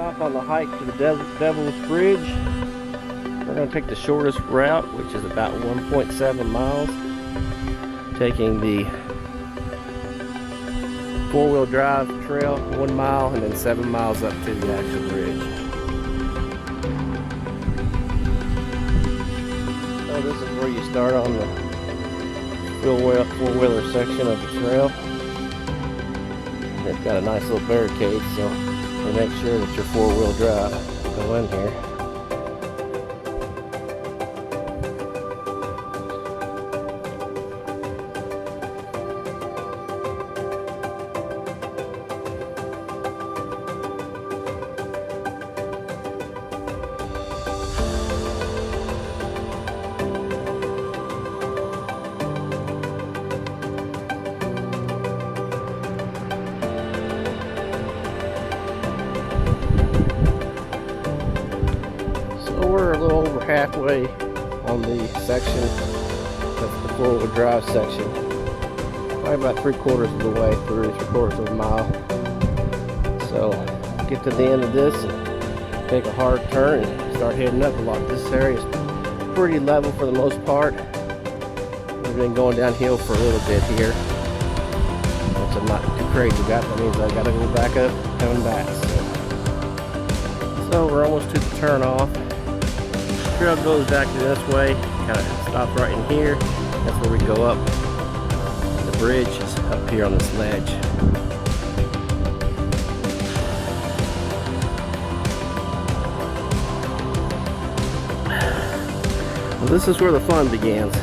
off on the hike to the Devil's Bridge. We're going to take the shortest route, which is about 1.7 miles, taking the four-wheel drive trail 1 mile and then 7 miles up to the actual bridge. So this is where you start on the four-wheeler section of the trail. They've got a nice little barricade, so they make sure that your four-wheel drive go in here. We're a little over halfway on the section, that's the four-wheel drive section. Probably about 3/4 of the way through, 3/4 of a mile. So get to the end of this and take a hard turn and start heading up a lot. This area is pretty level for the most part. We've been going downhill for a little bit here, which I'm not too crazy about. That means I gotta go back up, coming back. So we're almost to the turn off. Trail goes back to this way, kind of stops right in here. That's where we go up. The bridge is up here on this ledge. Well, this is where the fun begins.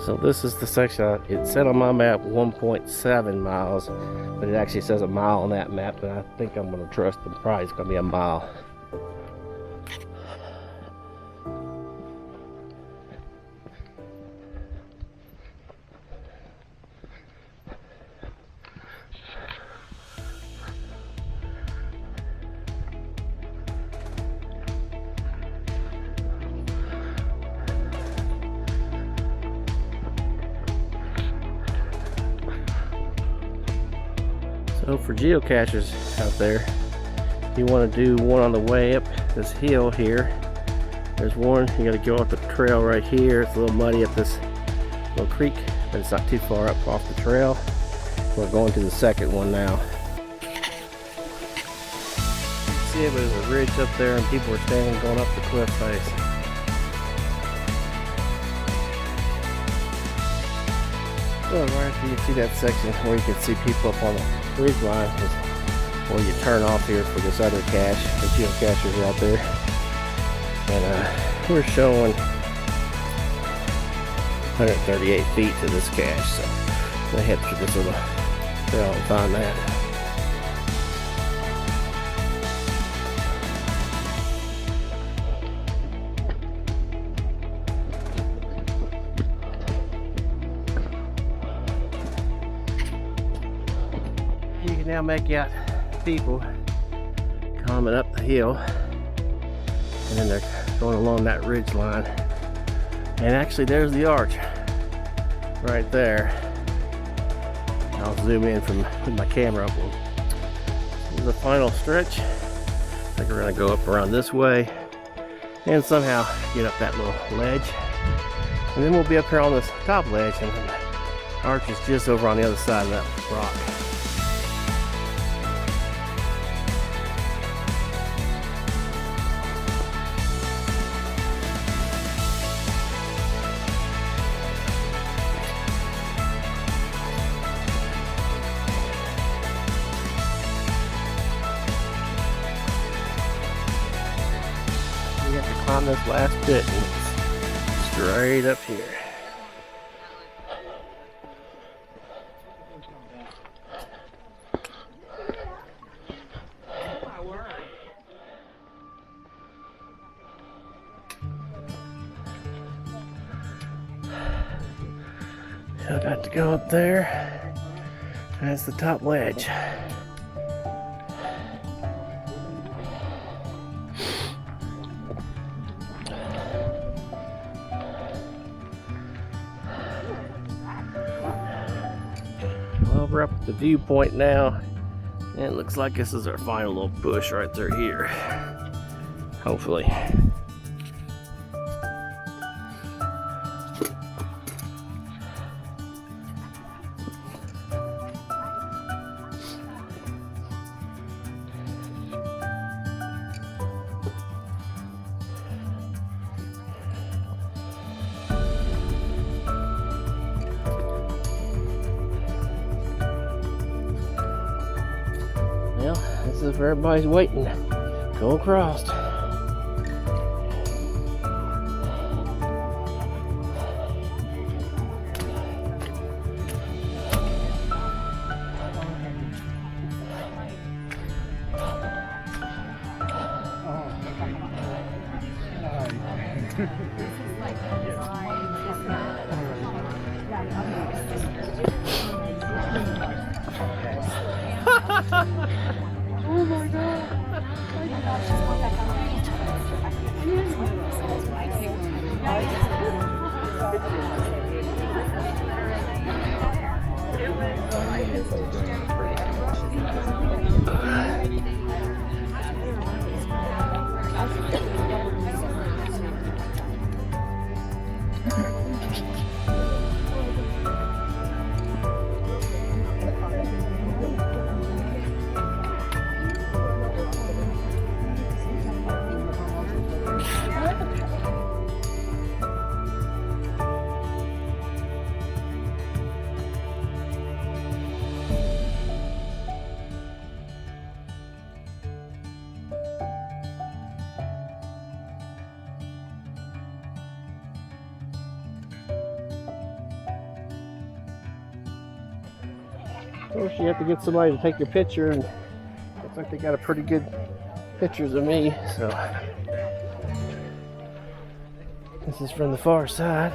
So this is the section. It said on my map 1.7 miles, but it actually says a mile on that map, and I think I'm going to trust them. Probably it's going to be a mile. So for geocachers out there, you want to do one on the way up this hill here. There's one, you got to go up the trail right here. It's a little muddy up this little creek, but it's not too far up off the trail. We're going to the second one now. See, there's a ridge up there and people are standing going up the cliff face. So right after you see that section where you can see people up on the bridge line is where you turn off here for this other cache. The geocachers out there. And we're showing 138 feet to this cache. So I'm going to head through this little trail and find that. You can now make out people coming up the hill, and then they're going along that ridge line. And actually there's the arch right there. I'll zoom in with my camera up. This is the final stretch. I think we're going to go up around this way and somehow get up that little ledge, and then we'll be up here on this top ledge, and the arch is just over on the other side of that rock. We have to climb this last bit, and it's straight up here. Still got to go up there. That's the top ledge. Well, we're up at the viewpoint now, and it looks like this is our final little push right through here. Hopefully. Well, this is where everybody's waiting. Go across. Oh my god. Of course, you have to get somebody to take your picture, and looks like they got a pretty good pictures of me. So this is from the far side.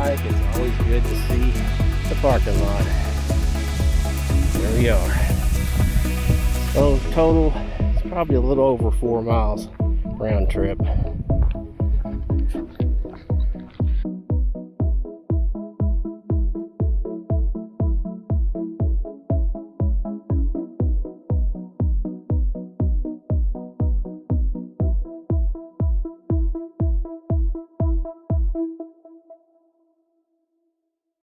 It's always good to see the parking lot. There we are. So total, it's probably a little over 4 miles round trip.